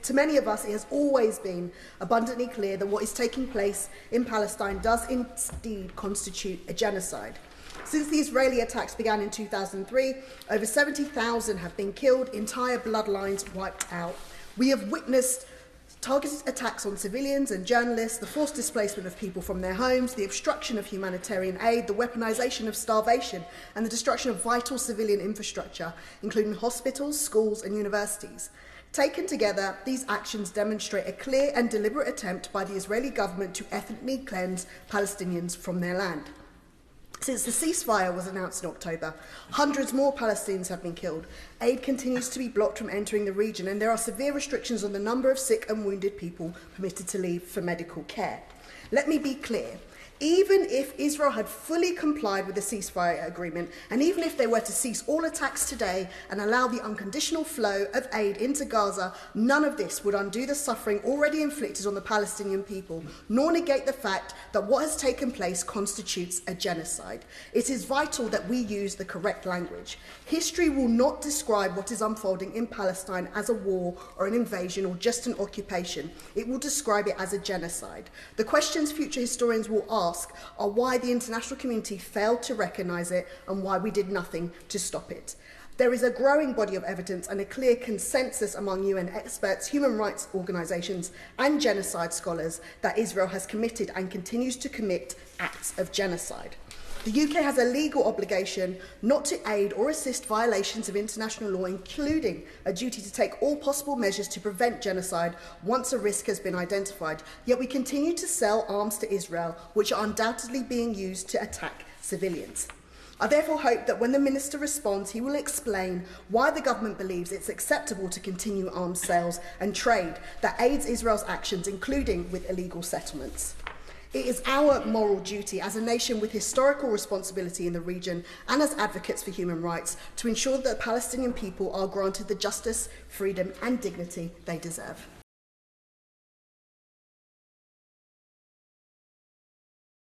To many of us, it has always been abundantly clear that what is taking place in Palestine does indeed constitute a genocide. Since the Israeli attacks began in 2003, over 70,000 have been killed, entire bloodlines wiped out. We have witnessed targeted attacks on civilians and journalists, the forced displacement of people from their homes, the obstruction of humanitarian aid, the weaponization of starvation, and the destruction of vital civilian infrastructure, including hospitals, schools, and universities. Taken together, these actions demonstrate a clear and deliberate attempt by the Israeli government to ethnically cleanse Palestinians from their land. Since the ceasefire was announced in October, hundreds more Palestinians have been killed. Aid continues to be blocked from entering the region, and there are severe restrictions on the number of sick and wounded people permitted to leave for medical care. Let me be clear. Even if Israel had fully complied with the ceasefire agreement, and even if they were to cease all attacks today and allow the unconditional flow of aid into Gaza, none of this would undo the suffering already inflicted on the Palestinian people, nor negate the fact that what has taken place constitutes a genocide. It is vital that we use the correct language. History will not describe what is unfolding in Palestine as a war or an invasion or just an occupation. It will describe it as a genocide. The questions future historians will ask are why the international community failed to recognise it and why we did nothing to stop it. There is a growing body of evidence and a clear consensus among UN experts, human rights organisations and genocide scholars that Israel has committed and continues to commit acts of genocide. The UK has a legal obligation not to aid or assist violations of international law, including a duty to take all possible measures to prevent genocide once a risk has been identified. Yet we continue to sell arms to Israel, which are undoubtedly being used to attack civilians. I therefore hope that when the Minister responds, he will explain why the government believes it's acceptable to continue arms sales and trade that aids Israel's actions, including with illegal settlements. It is our moral duty as a nation with historical responsibility in the region and as advocates for human rights to ensure that the Palestinian people are granted the justice, freedom and dignity they deserve.